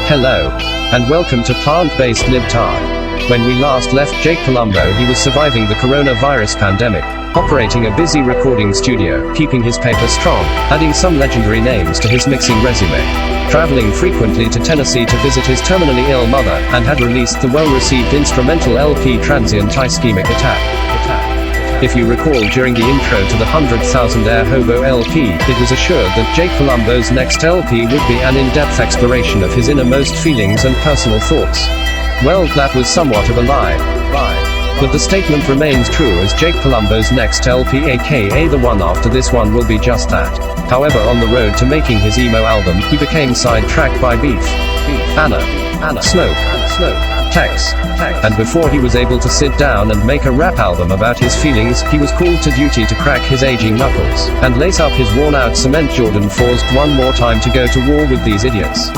Hello. And welcome to Plant-Based Libtard. When we last left Jake Palumbo, he was surviving the coronavirus pandemic, operating a busy recording studio, keeping his paper strong, adding some legendary names to his mixing resume, traveling frequently to Tennessee to visit his terminally ill mother, and had released the well-received instrumental LP Transient Ischemic Attack. If you recall, during the intro to the 100,000 Air Hobo LP, it was assured that Jake Palumbo's next LP would be an in-depth exploration of his innermost feelings and personal thoughts. Well, that was somewhat of a lie. But the statement remains true, as Jake Palumbo's next LP, aka the one after this one, will be just that. However, on the road to making his emo album, he became sidetracked by Beef, Anna, Smoke, Tex, and before he was able to sit down and make a rap album about his feelings, he was called to duty to crack his aging knuckles, and lace up his worn-out cement Jordan 4s one more time to go to war with these idiots.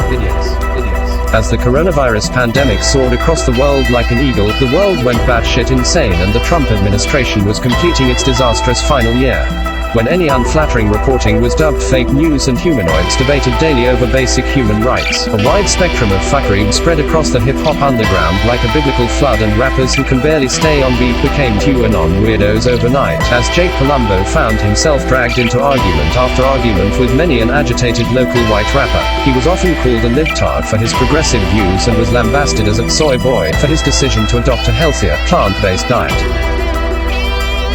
As the coronavirus pandemic soared across the world like an eagle, the world went batshit insane, and the Trump administration was completing its disastrous final year, when any unflattering reporting was dubbed fake news and humanoids debated daily over basic human rights. A wide spectrum of fuckery spread across the hip-hop underground like a biblical flood, and rappers who can barely stay on beat became QAnon weirdos overnight, as Jake Palumbo found himself dragged into argument after argument with many an agitated local white rapper. He was often called a libtard for his progressive views and was lambasted as a soy boy for his decision to adopt a healthier, plant-based diet.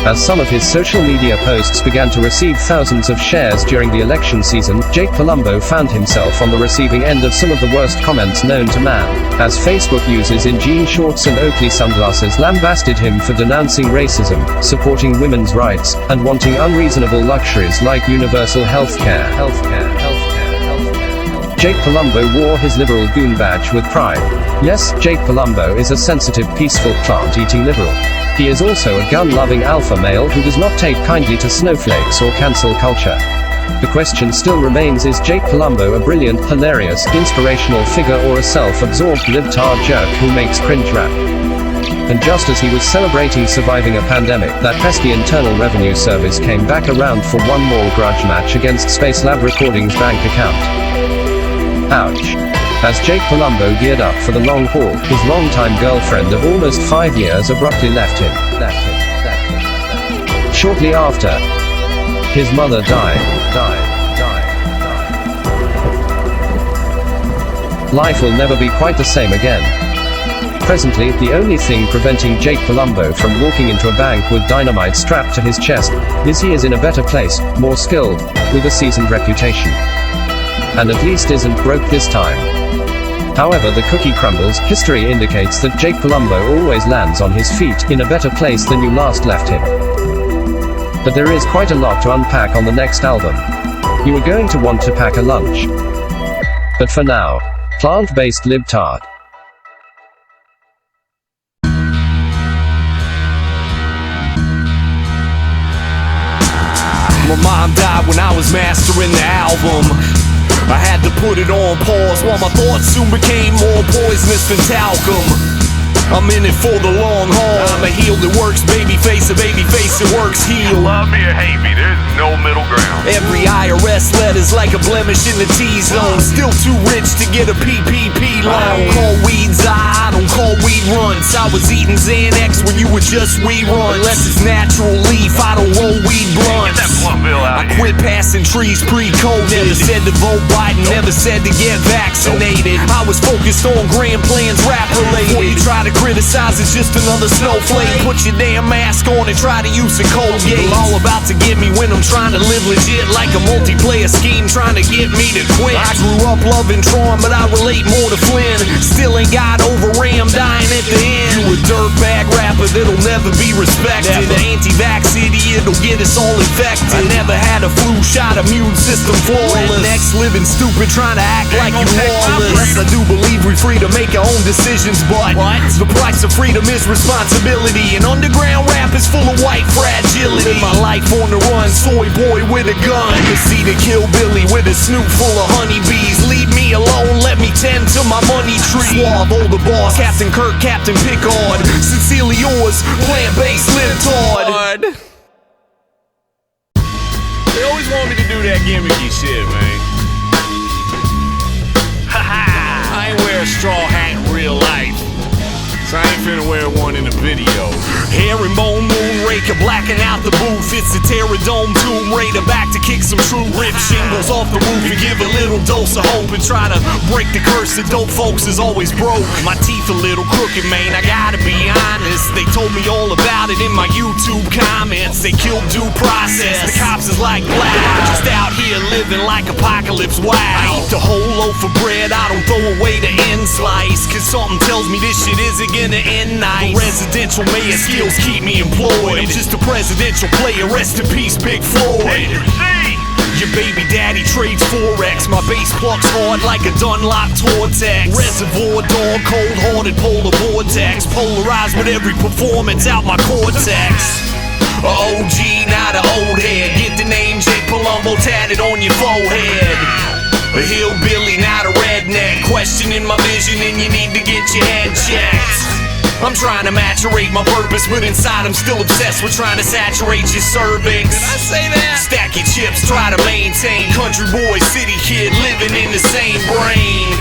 As some of his social media posts began to receive thousands of shares during the election season, Jake Palumbo found himself on the receiving end of some of the worst comments known to man, as Facebook users in jean shorts and Oakley sunglasses lambasted him for denouncing racism, supporting women's rights, and wanting unreasonable luxuries like universal healthcare. Jake Palumbo wore his liberal goon badge with pride. Yes, Jake Palumbo is a sensitive, peaceful, plant-eating liberal. He is also a gun-loving alpha male who does not take kindly to snowflakes or cancel culture. The question still remains, is Jake Palumbo a brilliant, hilarious, inspirational figure, or a self-absorbed libtard jerk who makes cringe rap? And just as he was celebrating surviving a pandemic, that pesky Internal Revenue Service came back around for one more grudge match against Space Lab Recordings' bank account. Ouch. As Jake Palumbo geared up for the long haul, his longtime girlfriend of almost 5 years abruptly left him. Shortly after, his mother died. Life will never be quite the same again. Presently, the only thing preventing Jake Palumbo from walking into a bank with dynamite strapped to his chest is he is in a better place, more skilled, with a seasoned reputation. And at least isn't broke this time. However, the cookie crumbles. History indicates that Jake Palumbo always lands on his feet in a better place than you last left him. But there is quite a lot to unpack on the next album. You are going to want to pack a lunch. But for now, plant-based libtard. My mom died when I was mastering the album. I had to put it on pause while my thoughts soon became more poisonous than talcum. I'm in it for the long haul. I'm a heel that works, baby face that works, heel. Love me or hate me, there's no middle ground. Every IRS letter's like a blemish in the T-zone. Still too rich to get a PPP loan. I don't call weeds I don't call weed runts. I was eating Xanax when you were just weed runs. Unless it's natural leaf, I don't roll weed blunts. Get that blunt bill out I quit passing trees pre-COVID. Never said to vote Biden, never said to get vaccinated. I was focused on grand plans, rap related. Before you try to criticize, it's just another snowflake. Put your damn mask on and try to use a Colgate. All about to get me when I'm trying to live legit, like a multiplayer scheme trying to get me to quit. I grew up loving Tron, but I relate more to Flynn. Still ain't got over Ram dying at the end. You a dirtbag rapper that'll never be respected. The anti-vax idiot will get us all infected. I never had a flu shot, immune system flawless. Next living stupid trying to act like you lawless. I do believe we free to make our own decisions, but the price of freedom is responsibility. And underground rap is full of white fragility. Live my life on the run, soy boy with a gun. To see the Hillbilly with a snoot full of honeybees. Leave me alone, let me tend to my money tree. Suave, the boss, Captain Kirk, Captain Pickard. Sincerely yours, plant-based libtard. They always want me to do that gimmicky shit, man. I ain't wearing finna wear one in the video. Herringbone moonraker, blacking out the booth. It's the Terradome Tomb Raider, back to kick some true rip shingles off the roof and give a little dose of hope and try to break the curse that dope folks is always broke. My teeth a little crooked, man, I gotta be honest. They told me all about it in my YouTube comments. They killed due process, the cops is like black. Just out here living like apocalypse, wow. I eat the whole loaf of bread, I don't throw away the end slice, cause something tells me this shit isn't gonna end nice. The residential mayor skills keep me employed. I'm just a presidential player, rest in peace, Big Floyd. Your baby daddy trades Forex. My bass plucks hard like a Dunlop Tortex. Reservoir dog, cold-hearted polar vortex. Polarized with every performance out my cortex. A OG, not a old head. Get the name Jake Palumbo tatted on your forehead. A hillbilly, not a redneck. Questioning my vision and you need to get your head checked. I'm trying to maturate my purpose, but inside I'm still obsessed with trying to saturate your cervix. Did I say that? Stack your chips, try to maintain. Country boy, city kid, living in the same brain.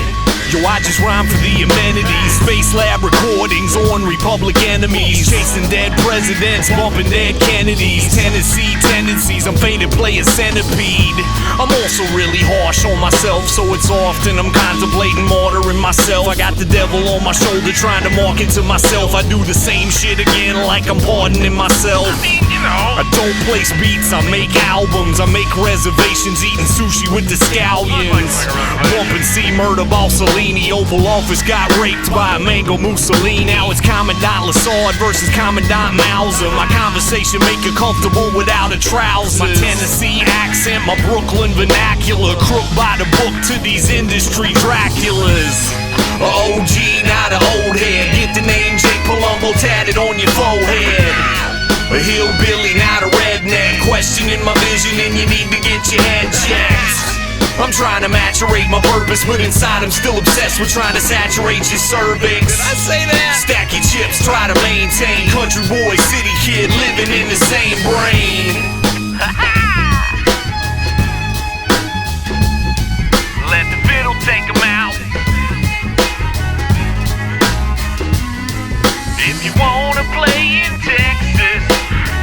Yo, I just rhyme for the amenities. Space lab recordings on Republic enemies. Chasing dead presidents, bumping dead Kennedys. Tennessee tendencies, I'm faded play a centipede. I'm also really harsh on myself, so it's often I'm contemplating martyring myself. I got the devil on my shoulder trying to market to myself. I do the same shit again like I'm pardoning myself. I don't place beats, I make albums. I make reservations, eating sushi with the scallions. Bumping C murder boss Oval Office got raped by a mango Mussolini. Now it's Commandant Lassard versus Commandant Mauser. My conversation make you comfortable without a trousers. My Tennessee accent, my Brooklyn vernacular. Crook by the book to these industry Draculas. A OG, not a old head. Get the name Jake Palumbo tatted on your forehead. A hillbilly, not a redneck. Questioning my vision and you need to get your head checked. I'm trying to maturate my purpose, but inside I'm still obsessed with trying to saturate your cervix. Did I say that? Stack your chips, try to maintain. Country boy, city kid, living in the same brain. Let the fiddle take 'em out. If you wanna play in Texas,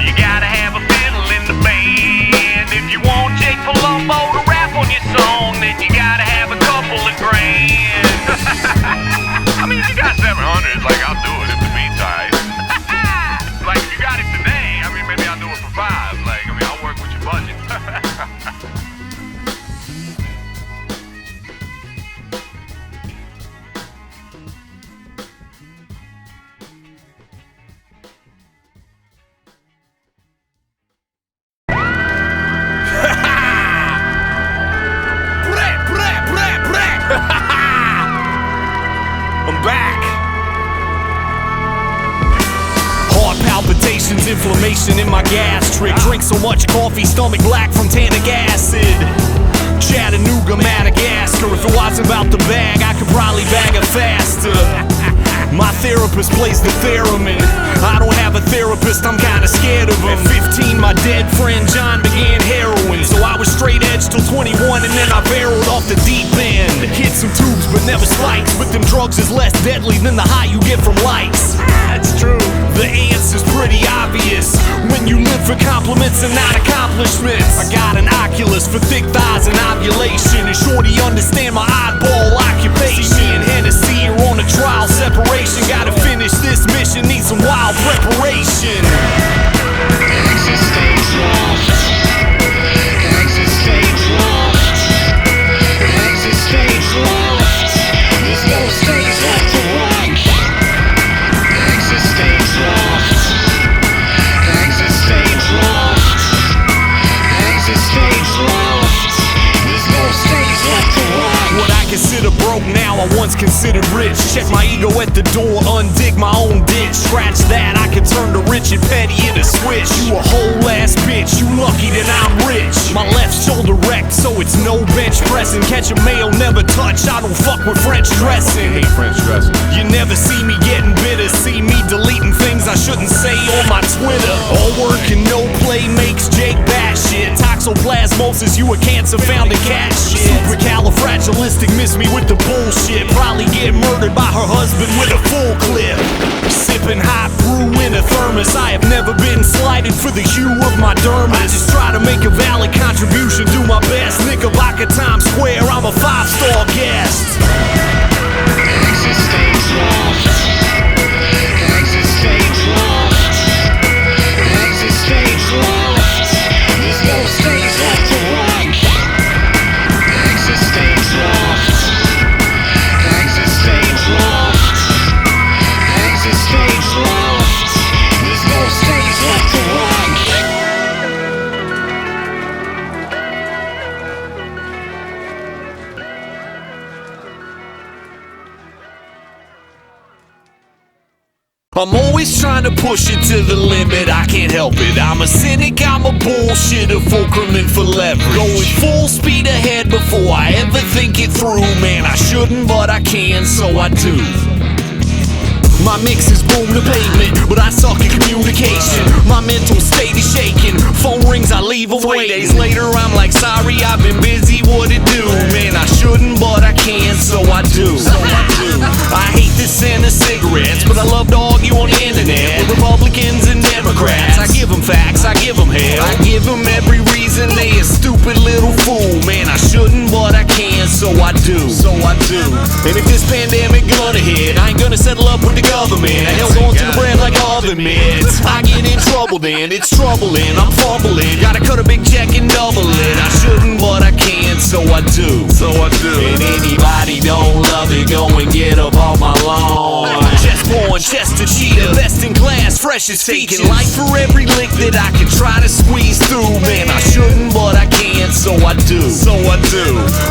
you gotta have a fiddle in the band. If you want Jake Palumbo to rap on your song, then you gotta have a couple of grand. I mean, if you got 700, like, I'll do it if the beat's alright. Like, if you got it today, I mean, maybe I'll do it for 5. Like, I mean, I'll work with your budget. I'm back. Heart palpitations, inflammation in my gastric. Drink so much coffee, stomach black from tannic acid. Chattanooga, Madagascar. If it wasn't about the bag, I could probably bag it faster. My therapist plays the theremin. I don't have a therapist, I'm kinda scared of him. At 15, my dead friend John began heroin. So I was straight edge till 21 and then I barreled off the deep end. Hit some tubes but never spikes. But them drugs is less deadly than the high you get from likes. That's true. The answer's pretty obvious when you live for compliments and not accomplishments. I got an Oculus for thick thighs and ovulation. And shorty understand my oddball occupation. See me and Hennessy are on a trial separation. Gotta finish this mission, need some wild preparation. Exit stage left. Exit stage left. Exit stage left. There's no stage left to rock. Exit stage left. Exit stage left. Exit stage left. There's no stage left to rock. What I consider broke now, I once considered rich. Check my ego at the door, undig my own ditch. Scratch that, I could turn to rich and petty in a switch. You a whole ass bitch, you lucky that I'm rich. My left shoulder wrecked, so it's no bench pressing. Catch a mail, never touch, I don't fuck with French dressing. Hate French dressing. You never see me getting bitter, see me deleting things I shouldn't say on my Twitter. All work and no play makes Jake batshit. Toxoplasmosis, you a cancer found in cat shit. Supercalifragilistic, miss me with the bullshit. Probably get murdered by her husband with a full clip. sipping hot brew in a thermos. I have never been slighted for the hue of my dermis. I just try to make a valid contribution, do my best. Knickerbocker Times Square, I'm a 5-star guest. Exit stage left. Exit stage left. Exit stage left. There's no stage left to rock. Exit stage left. Exit stage left. Exit stage left. There's no stage left to rock. I'm always trying to push it to the limit, I can't help it. I'm a cynic, I'm a bullshitter, fulcrum for leverage. Going full speed ahead before I ever think it through. Man, I shouldn't, but I can, so I do. My mix is boom to pavement, but I suck at communication. My mental state is shaking. Phone rings, I leave a 3 days later, I'm like, sorry, I've been busy, what it do? Man, I shouldn't, but I can, so I do. I hate this and the cigarettes, but I love to argue on the internet with Republicans and Democrats. I give them facts, I give them hell, I give them every reason they a stupid little fool. Man, I shouldn't, but I can, so I do. And if this pandemic gonna hit, I ain't gonna settle up with the government. Hell going to the bread like oven mitts. I get in trouble then, it's troubling, I'm fumbling. Gotta cut a big check and double it. I shouldn't, but I can, so I do. And anybody don't love it, go and get up on my lawn. Chest born, chest to cheetah, best in class, fresh as taking life for every lick that I can try to squeeze through. Man, I shouldn't, but I can, so I do.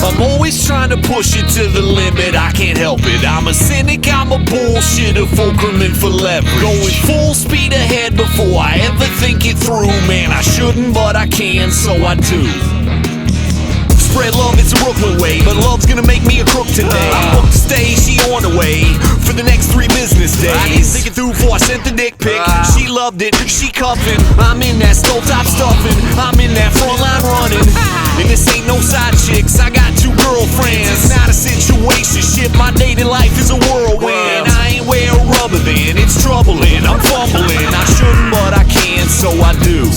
I'm always trying to push it to the limit, I can't help it. I'm a cynic, I'm a bullshitter, fulcrum for leverage. Going full speed ahead before I ever think it through. Man, I shouldn't, but I can, so I do. Spread love, it's a Brooklyn way, but love's gonna make me a crook today. I'm booked to stay, she on the way for the next 3 business days. I didn't think it through before I sent the dick pic. She loved it, she cuffing. I'm in that stovetop stuffing. I'm in that front line running. And this ain't no side chicks, I got 2 girlfriends. It's not a situation, shit, my dating life is a whirlwind. I ain't wear a rubber band, it's troubling, I'm fumbling. I shouldn't, but I can, so I do.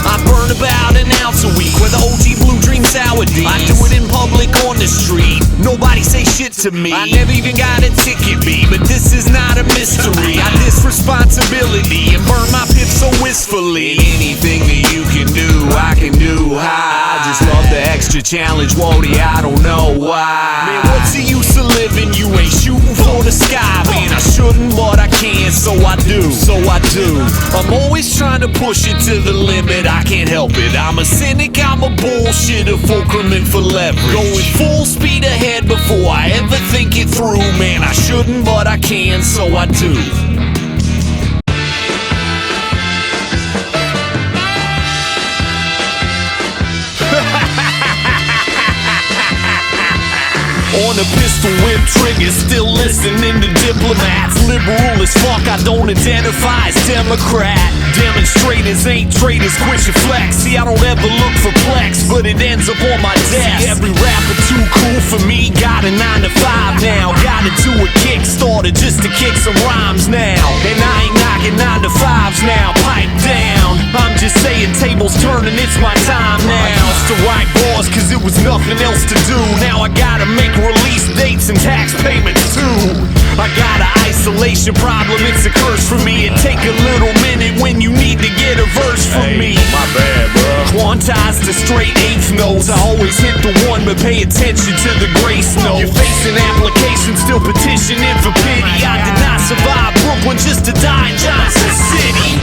I burn about an ounce a week with OG Blue Dream Sour D. I do it in public on the street, nobody say shit to me. I never even got a ticket, B, but this is not a mystery. I diss responsibility and burn my pip so wistfully. Anything that you can do, I can do high. I just love the extra challenge, Wody, I don't know why. Man, what's the use of living? You ain't shooting for the sky. Man, I shouldn't, but I can, so I do. I'm always trying to push it to the limit, I can't help it. I'm a cynic, I'm a bullshitter, fulcrum for leverage. Going full speed ahead before I ever think it through. Man, I shouldn't, but I can, so I do. On a pistol whip trigger, still listening to diplomats. Liberal as fuck, I don't identify as Democrat. Demonstrators ain't traitors, quit your flex. See, I don't ever look for plex, but it ends up on my desk. See, every rapper too cool for me, got a 9 to 5 now. Got into a Kickstarter just to kick some rhymes now. And I ain't knocking 9 to 5s now, pipe down. I'm just saying tables turning, it's my time now. I used to write bars cause it was nothing else to do. Now I gotta make release dates and tax payments too. I got an isolation problem, it's a curse for me. It take a little minute when you need to get a verse from me. My bad, bro. Quantized to straight 8th notes. I always hit the 1, but pay attention to the grace note. You're facing applications, still petitioning for pity. I did not survive Brooklyn just to die in Johnson City.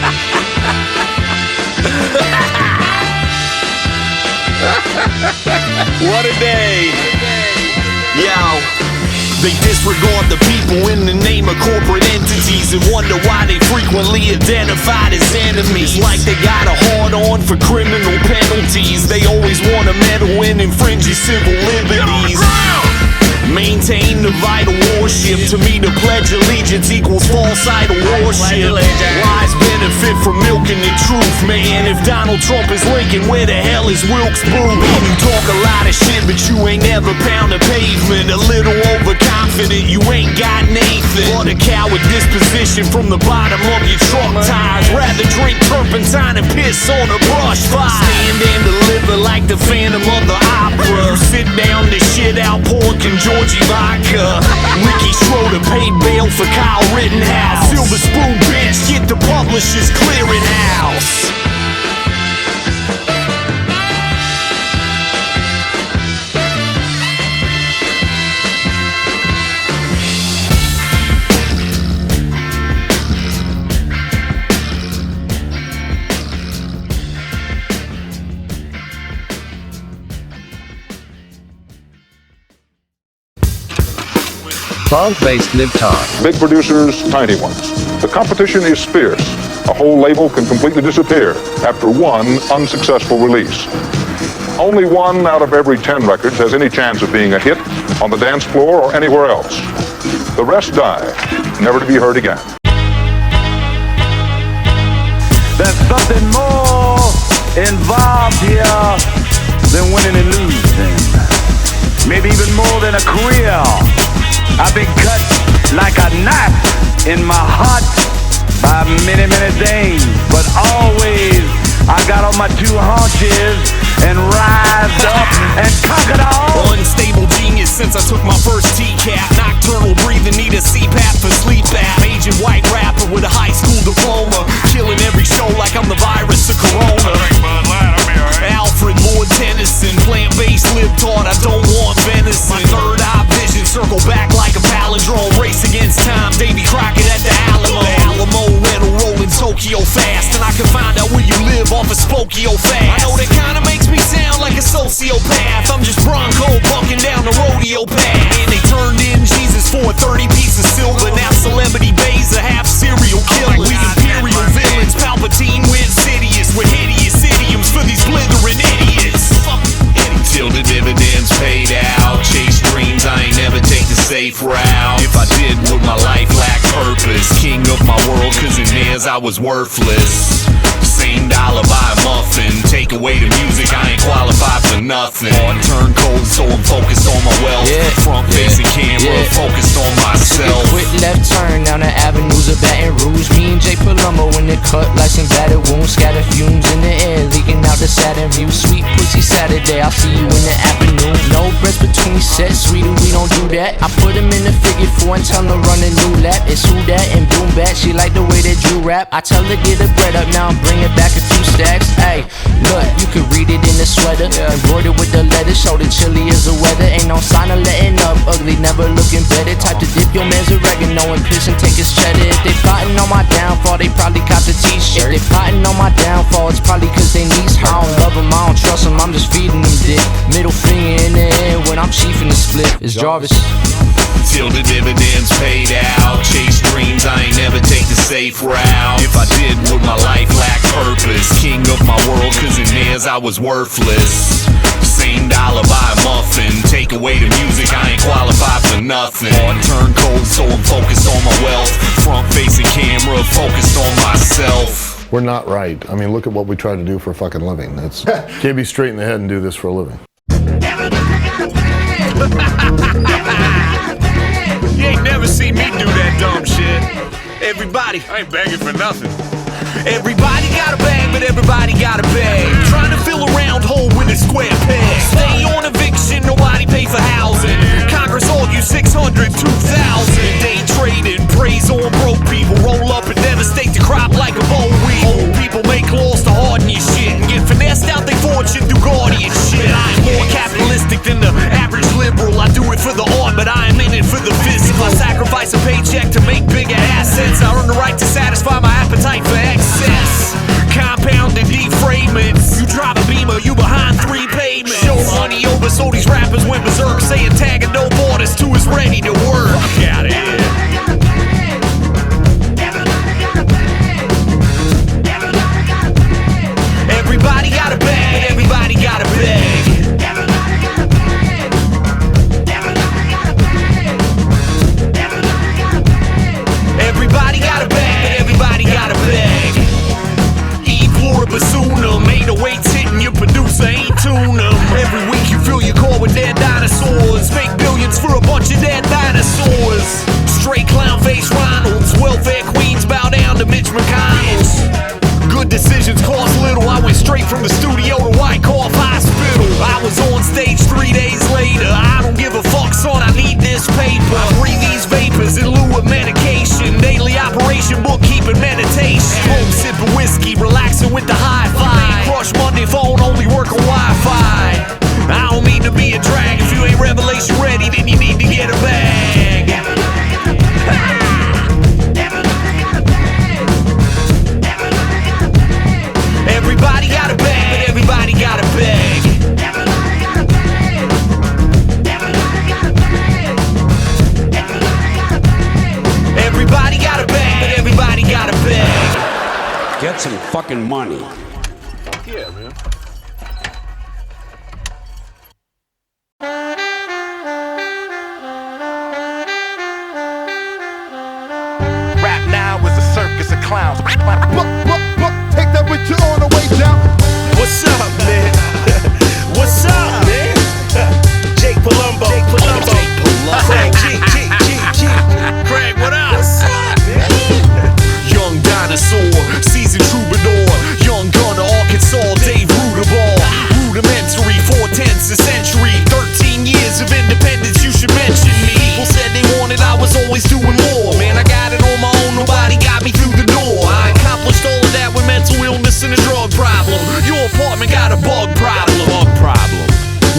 What a day. Yo, they disregard the people in the name of corporate entities and wonder why they frequently identified as enemies. Like they got a hard-on for criminal penalties. They always want to meddle in infringing civil liberties. Maintain the vital warship. To me, the Pledge of Allegiance equals false idol worship. Lies benefit from milking the truth, man. If Donald Trump is Lincoln, where the hell is Wilkes Booth? You talk a lot of shit, but you ain't never pound a pavement. A little overconfident, you ain't got Nathan. But a coward disposition from the bottom of your truck tires. Rather drink turpentine and piss on a brush fire. Stand and deliver like the Phantom of the Opera. You sit down to shit out pork and Georgie vodka. Ricky Schroeder paid bail for Kyle Rittenhouse. Silver spoon bitch, get the publisher's clearinghouse. Plant-based Libtard. Big producers, tiny ones. The competition is fierce. A whole label can completely disappear after one unsuccessful release. Only one out of every 10 records has any chance of being a hit on the dance floor or anywhere else. The rest die, never to be heard again. There's something more involved here than winning and losing. Maybe even more than a career. I've been cut like a knife in my heart by many, many things, but always I got on my two haunches and rised up and conquered all. Unstable genius since I took my first TCAP. Nocturnal breathing, need a CPAP for sleep app. Agent white rapper with a high school diploma. Killing every show like I'm the virus of Corona. Alfred Lord Tennyson, plant-based Libtard, I don't want venison. My third eye vision, circle back like a palindrome. Race against time, Davy Crockett at the Alamo rental rolling Tokyo fast. And I can find out where you live off of Spokio fast. I know that kinda makes me sound like a sociopath. I'm just Bronco bucking down the rodeo path. And they turned in Jesus for a 30-piece of silver. Now Celebrity Bay's a half serial killer. We imperial villains, Palpatine with Sidious. With hideous idioms for these blithering idiots. Till the dividends paid out. Chase dreams, I ain't never take the safe route. If I did, would my life lack purpose? King of my world, cause in theirs I was worthless. Same dollar buy a muffin. Take away the music, I ain't qualified for nothing. Hard turn cold, so I'm focused on my wealth. Front facing camera, focused on myself. Quick left turn down the avenues of Baton Rouge. Me and Jay Palumbo in the cut like some battered wounds. Scatter fumes in the air, leaking out the Saturn view. Sweet pussy Saturday, I'll see you in the afternoon. No breaths between sets, sweetie, we don't do that. I put him in the figure 4 and tell him to run a new lap. It's who that and boom back, she like the way that Drew rap. I tell her get her bread up, now I'm bringing back a few stacks. Ayy, look, you can read it in the sweater. Embroidered with the letters, show the chilly as the weather. Ain't no sign of letting up, ugly, never looking better. Type to dip your man's oregano and piss and take his cheddar. If they plotting on my downfall, they probably cop the t-shirt. If they plotting on my downfall, it's probably cause they knees hurt. I don't love them, I don't trust them, I'm just feeding them dick. Middle finger in the air when I'm chiefing the split. It's Jarvis. Till the dividends paid out. Chase dreams, I ain't never take the safe route. If I did, would my life lack purpose? King of my world, cause in theirs I was worthless. Same dollar buy a muffin. Take away the music, I ain't qualified for nothing. Hard turn cold, so I'm focused on my wealth. Front facing camera, focused on myself. We're not right. I mean, look at what we try to do for a fucking living. It's can't be straight in the head and do this for a living. You ain't never seen me do that dumb shit. Everybody, I ain't begging for nothing. everybody got a bag, but everybody got a bag. Trying to fill a round hole with a square peg. Stay on eviction, nobody pay for housing. Congress all you 600, 2,000. Day trading, praise on broke people. Roll up and devastate the crop like a boll weed. Old people make laws to harden your shit and get finessed out they fortune through guardian shit. I'm more capitalistic than the average liberal. I do it for the art, but I am in it for the physical. I sacrifice a paycheck to make bigger assets. I earn the right to satisfy my appetite for excess. Compounded defrayments. You drive a Beamer, you behind 3 pavements. Show money over, so these rappers went berserk, saying tagging no borders to is ready to work. Fuck outta here. Everybody got a bag, everybody got a bag. Everybody got a bag, everybody got a bag. Eat for a bassoon, 808s hitting your producer, ain't tune 'em. Every week you fill your core with dead dinosaurs. Make billions for a bunch of dead dinosaurs. some fucking money. Yeah, man. Rap now is a circus of clowns. Take that with you on the way down. What's up, man? What's up, man? Jake Palumbo. Craig, G. Craig, what up? What's up, man? Young dinosaur, seasoned troubadour, young gunner, Arkansas, Dave Rudaball. Rudimentary, 4/10 a century, 13 years of independence, you should mention me. People said they wanted, I was always doing more. Man, I got it on my own, nobody got me through the door. I accomplished all of that with mental illness and a drug problem. Your apartment got a bug problem.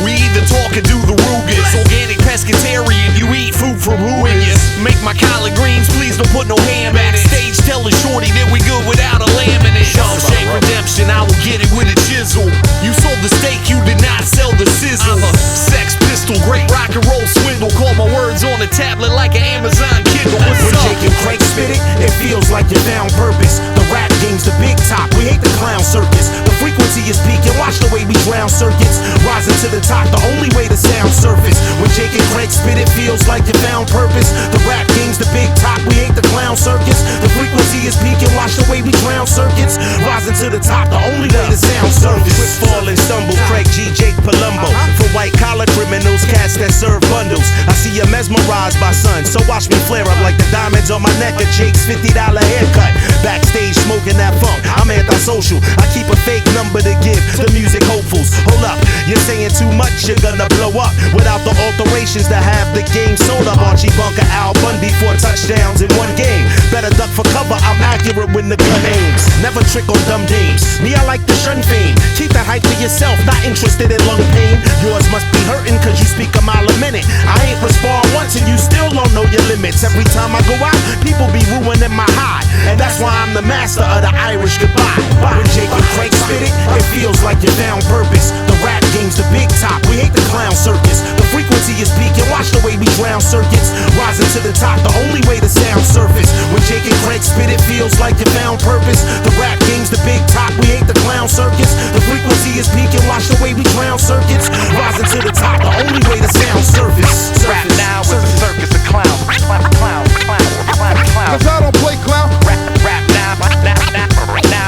We either talk or do the Rugas. Organic pescatarian, you eat food from who in you? Make my collard greens, please don't put no ham in it. Backstage telling Shorty that we good without a lamb in it. Shawshank Redemption, I will get it with a chisel. You sold the steak, you did not sell the sizzle. Sex pistol, great rock and roll swindle. Call my words on a tablet like an Amazon Kindle. What's When up? Jake and Craig spit it, it feels like you found purpose. The rap game's the big top, we hate the clown circus. The frequency is peaking, watch the way we drown circuits. Rising to the top, the only way to sound surface. When Jake and Craig spit it, feels like you found purpose. The rap game's the big top, we hate the clown circus. The frequency is peaking, watch the way we drown circuits. Rising to the top, the only way to sound surface. Quick fall and stumble, Craig G, Jake Palumbo. For white collar criminals, cats that serve bundles. I see you mesmerized by sun, so watch me flare up like the diamonds on my neck of Jake's $50 haircut. Backstage smoking that funk, I'm antisocial. I keep a fake number to give the music hopefuls. Hold up, you're saying too much, you're gonna blow up. Without the alterations to have the game sold up. Archie Bunker, Al Bundy, 4 touchdowns in one game. Better duck for cover, I'm accurate when the gun aims. Never trick on dumb dames. Me, I like to shun fame. Keep the hype to yourself, not interested in lung pain. Yours must be hurting cause you speak a mile a minute. I ain't respond once and you still don't know your limits. Every time I go out, people be ruining my high. And that's why I'm the master of the Irish goodbye. When Jake and Craig spit it, it feels like you found purpose. The rap game's the big top, we hate the clown circus. The frequency is peaking, watch the way we drown circuits. Rising to the top, the only way to sound surface. When Jake and Craig spit it, feels like you found purpose. The rap game's the big top, we hate the clown circus. The frequency is peaking, watch the way we drown circuits. Rising to the top, the only way to sound surface. Rap now is a circus of clowns. Cause I don't play clown. Rap now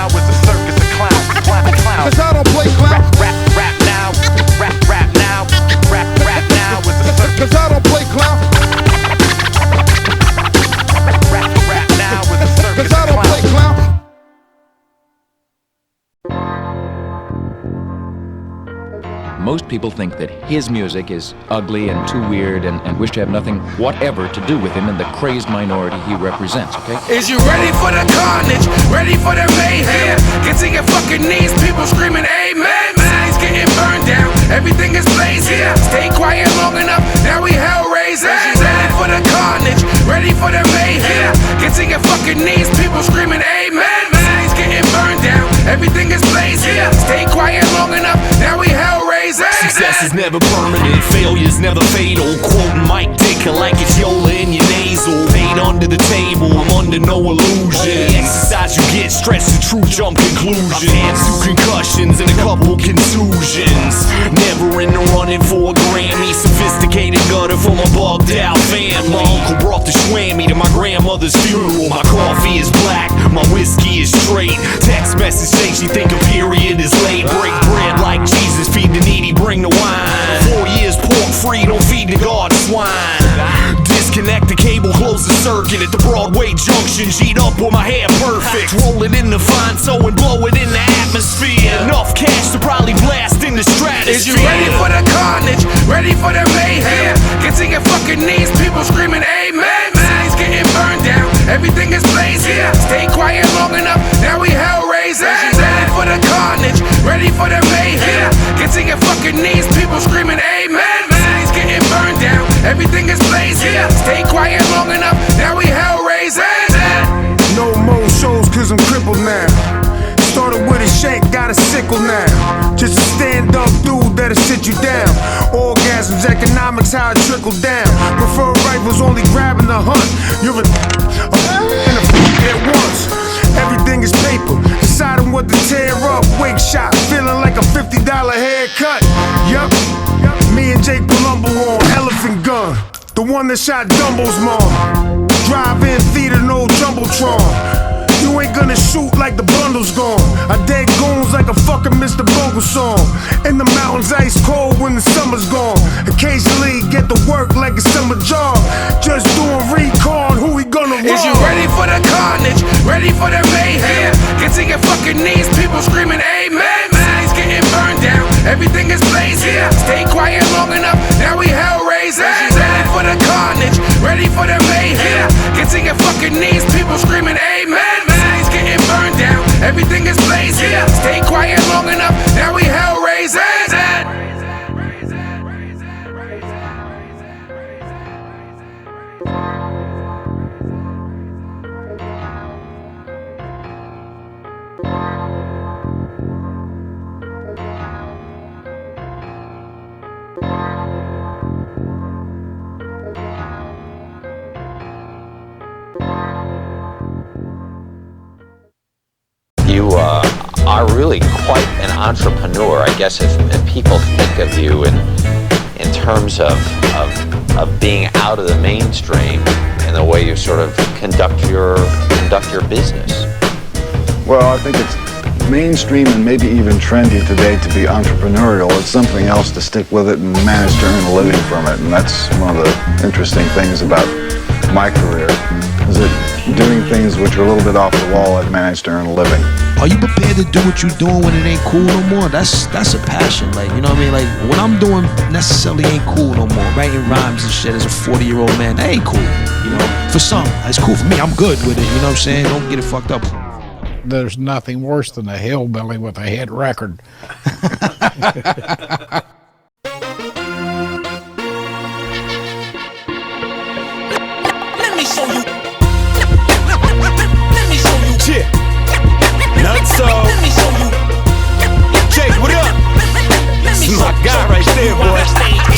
is a circus of clowns. Cause I don't play clown. Rap now is a circus. Cause I don't play clown. Rap now is a circus. Cause I don't play clown. Most people think that his music is ugly and too weird and wish to have nothing whatever to do with him and the crazed minority he represents, okay? Is you ready for the carnage? Ready for the mayhem? Get to your fucking knees, people screaming amen. City's getting burned down, everything is blazing. Stay quiet long enough, now we hell raising. Ready for the carnage? Ready for the mayhem? Get to your fucking knees, people screaming amen. City's getting burned down, everything is blazing. Stay quiet long enough, now we hell raising. Success is never permanent, failure's never fatal. Quoting Mike Dicker like it's Yola in your nasal. Paid under the table, I'm under no illusion. Exercise you get, stretch the truth, jump conclusions. Two concussions and a couple contusions. Never in the running for a Grammy. Sophisticated gutter from a bugged out fam. My uncle brought the Schwammy to my grandmother's funeral. My coffee is black, my whiskey is straight. Text message saying she think a period is late. Break bread like Jesus, feed the needy, bring the wine. 4 years pork free, don't feed the God swine. Disconnect the cable, close the circuit at the Broadway junction. G'd up with my hair perfect. Roll it in the fine so and blow it in the atmosphere. Enough cash to probably blast in the stratosphere. Is you ready for the carnage? Ready for the mayhem? Get to your fucking knees, people screaming amen. City's getting burned down, everything is blazing. Stay quiet long enough, now we hell raising. Ready for the carnage? Ready for the mayhem? Get to your fucking knees, people screaming amen. City's getting burned down, everything is blazing. Stay quiet long enough, now we hell raising. No more shows cause I'm crippled now. Started with a shank, got a sickle now. Just a stand up dude that'll sit you down. Orgasms, economics, how it trickle down. Prefer rifles, only grabbing the hunt. You're a and a at once. Everything is paper. The deciding what to tear up. Wig shot, feeling like a $50 haircut. Yup, me and Jake Palumbo on Elephant Gun, the one that shot Dumbo's mom. Drive-in theater, no jumbotron. You ain't gonna shoot like the bundle's gone. I dead goons like a fucking Mr. Bogle song. In the mountains, ice cold when the summer's gone. Occasionally get to work like a summer job. Just doing recall, who we gonna roll? Is you ready for the carnage? Ready for the mayhem? Get to your fucking knees, people screaming amen. City's getting burned down, everything is blaze here. Stay quiet long enough, now we hell raisers. Ready for the carnage? Ready for the mayhem? Get to your fucking knees, people screaming amen. City's getting burned down, everything is blaze here. Stay quiet long enough, now we hell raisers. You are really quite an entrepreneur, I guess, if people think of you in terms of being out of the mainstream in the way you sort of conduct your business. Well, I think it's mainstream and maybe even trendy today to be entrepreneurial. It's something else to stick with it and manage to earn a living from it, and that's one of the interesting things about my career, is that doing things which are a little bit off the wall, I've managed to earn a living. Are you prepared to do what you're doing when it ain't cool no more? That's a passion, like, you know what I mean? Like, what I'm doing necessarily ain't cool no more. Writing rhymes and shit as a 40-year-old man, that ain't cool, you know? For some, it's cool. For me, I'm good with it, you know what I'm saying? Don't get it fucked up. There's nothing worse than a hillbilly with a hit record. Let me show you. Yeah. Nutso. Let me show you. Jake, what up? This is my guy right there, boy.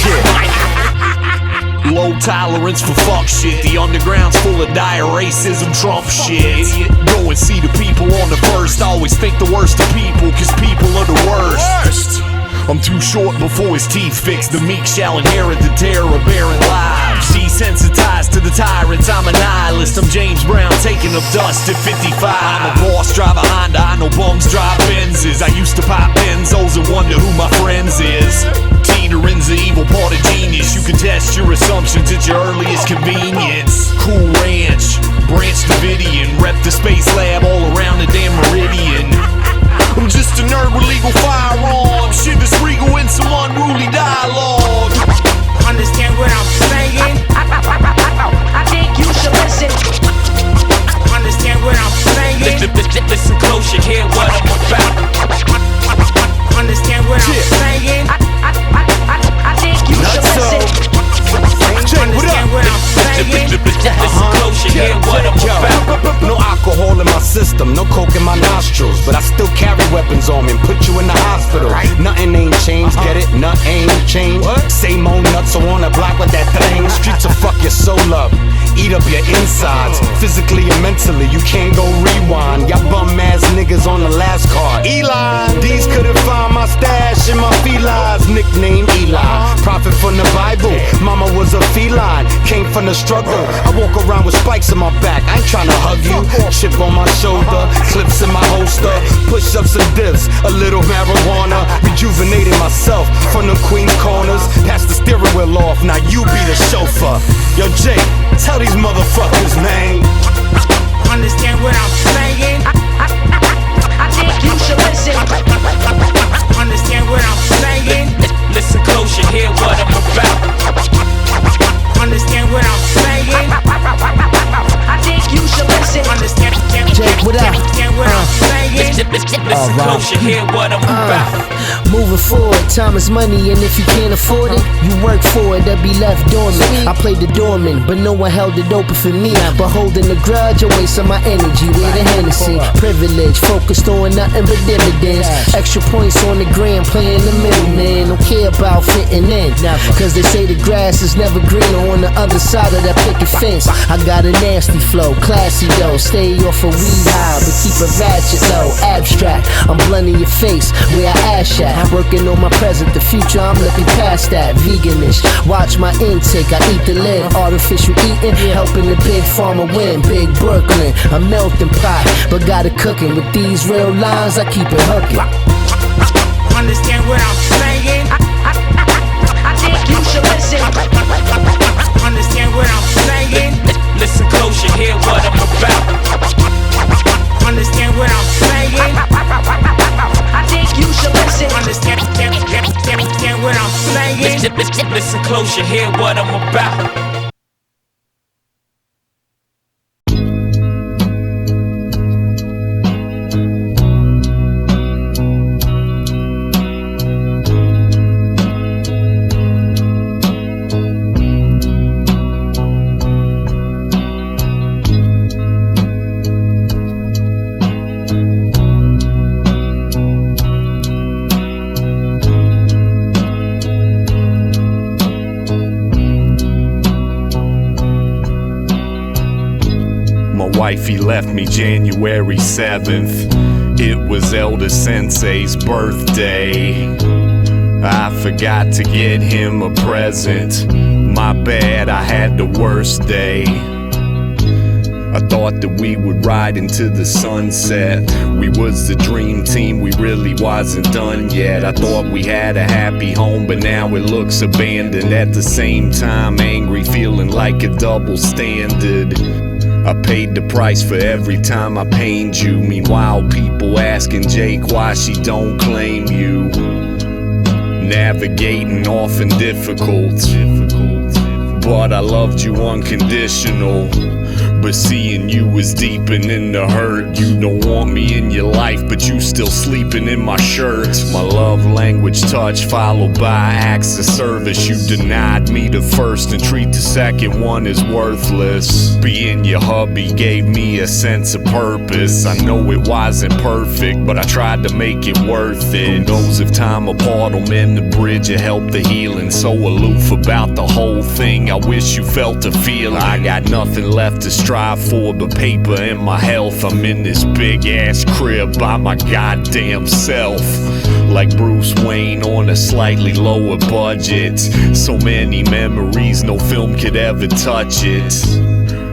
Yeah. Low tolerance for fuck shit. The underground's full of dire racism, Trump shit. Idiot. Go and see the people on the first. Always think the worst of people, cause people are the worst. I'm too short before his teeth fix. The meek shall inherit the terror of barren lives. Desensitized to the tyrants, I'm a nihilist. I'm James Brown taking up dust at 55. I'm a boss, drive a Honda, I know bums drive Benzes. I used to pop Benzos and wonder who my friends is. Teetering's the evil part of genius. You can test your assumptions at your earliest convenience. Cool Ranch, Branch Davidian, rep the space lab all around the damn meridian. I'm just a nerd with legal firearms. Shivers regal in some unruly dialogue. Understand what I'm saying? I think you should listen. Understand what I'm saying? Listen close, you hear what I'm about. Understand what I'm saying? I think you should listen. Understand what I'm saying? Listen close, you hear what I'm about. No alcohol in my system, no coke in my nostrils, but I still carry weapons on me and put you in the hospital. Nothing ain't changed, get it? Nothing ain't changed. Same old Nutso on the block with that thing. Streets will fuck your soul up, eat up your insides, physically and mentally. You can't go rewind. Y'all bum ass niggas on the last card. Eli, these couldn't find my stash in my felines. Nickname Eli, prophet from the Bible. Mama was a feline, came from the struggle. I walk around with spikes in my back. I ain't tryna hug you. Chip on my shoulder, clips in my holster, push-ups and dips, a little marijuana. Rejuvenating myself from the Queen's corners. Pass the steering wheel off, now you be the chauffeur. Yo, Jake, tell these motherfuckers, man. Understand what I'm saying? I think you should listen. Understand what I'm saying? Listen close, you hear what I'm about. Understand what I'm saying? I think you should listen. Understand, Jake, what up? Understand what I'm saying? Listen close, you hear what I'm about. Moving forward, time is money, and if you can't afford it, you work for it, they'll be left dormant. I played the doorman, but no one held it open for me. But holding the grudge, a waste of my energy. Where the Hennessy, privilege, focused on nothing but dividends. Extra points on the gram, playing the middleman. Don't care about fitting in, cause they say the grass is never greener on the other side of that picket fence. I got a nasty flow, classy though. Stay off a weed high, but keep it ratchet low. Abstract, I'm blunting your face where I ash at. I'm working on my present, the future, I'm looking past that. Veganish, watch my intake, I eat the lid. Artificial eating, helping the big farmer win. Big Brooklyn, a melting pot, but got it cooking. With these real lines, I keep it hooking. Understand what I'm saying? I think you should listen. Understand what I'm saying? Listen close, you hear what I'm about. Understand what I'm saying? I think you should listen. Understand what I'm saying? Listen close, you hear what I'm about. Wifey left me January 7th. It was Elder Sensei's birthday. I forgot to get him a present. My bad, I had the worst day. I thought that we would ride into the sunset. We was the dream team, we really wasn't done yet. I thought we had a happy home, but now it looks abandoned. At the same time, angry, feeling like a double standard. I paid the price for every time I pained you. Meanwhile, people asking Jake why she don't claim you. Navigating often difficult, but I loved you unconditional. But seeing you is deepening the hurt. You don't want me in your life, but you still sleeping in my shirt. My love language touch followed by acts of service. You denied me the first and treat the second one as worthless. Being your hubby gave me a sense of purpose. I know it wasn't perfect, but I tried to make it worth it. Who knows if time apart will mend the bridge or help the healing. So aloof about the whole thing, I wish you felt the feeling. I got nothing left to strive for but paper and my health. I'm in this big ass crib by my goddamn self, like Bruce Wayne on a slightly lower budget. So many memories, no film could ever touch it.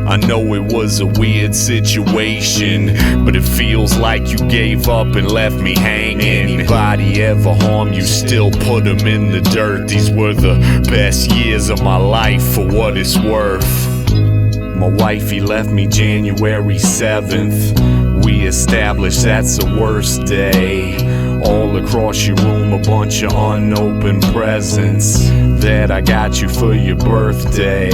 I know it was a weird situation, but it feels like you gave up and left me hanging. Anybody ever harm you, still put them in the dirt. These were the best years of my life for what it's worth. My wifey left me January 7th. We established that's the worst day. All across your room a bunch of unopened presents that I got you for your birthday.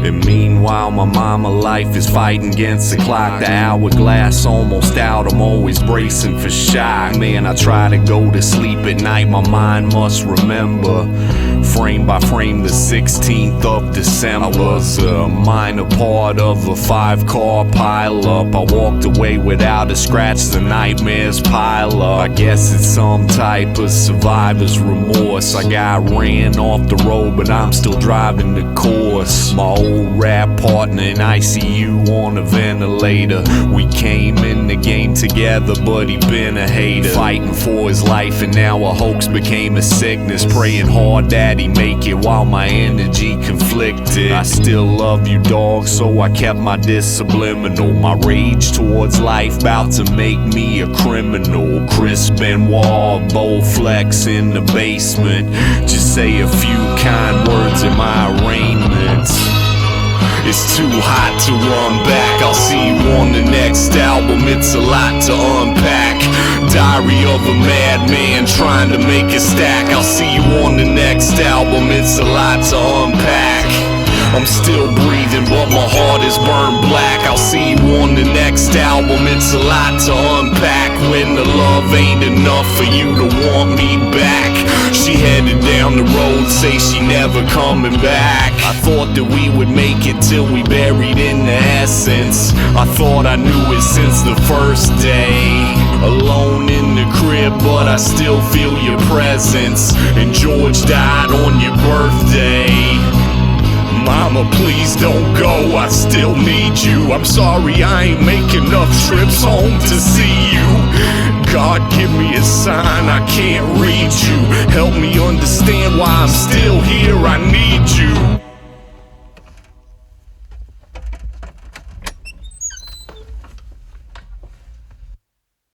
And meanwhile my mama life is fighting against the clock. The hourglass almost out, I'm always bracing for shock. Man, I try to go to sleep at night, my mind must remember. Frame by frame, the 16th of December. I was a minor part of a 5-car pileup. I walked away without a scratch, the nightmares pile up. I guess it's some type of survivor's remorse. I got ran off the road, but I'm still driving the course. My old rap partner in ICU on a ventilator. We came in the game together, but he been a hater. Fighting for his life and now a hoax became a sickness. Praying hard that he make it while my energy conflicted. I still love you, dog, so I kept my subliminal. My rage towards life bout to make me a criminal. Chris Benoit, bold flex in the basement. Just say a few kind words in my arraignment. It's too hot to run back. I'll see you on the next album. It's a lot to unpack. Diary of a madman trying to make a stack. I'll see you on the next album. It's a lot to unpack. I'm still breathing, but my heart is burned black. I'll see you on on the next album, it's a lot to unpack. When the love ain't enough for you to want me back. She headed down the road, say she never coming back. I thought that we would make it till we buried in the essence. I thought I knew it since the first day. Alone in the crib, but I still feel your presence. And George died on your birthday. Mama, please don't go, I still need you. I'm sorry I ain't making enough trips home to see you. God, give me a sign, I can't read you. Help me understand why I'm still here, I need you.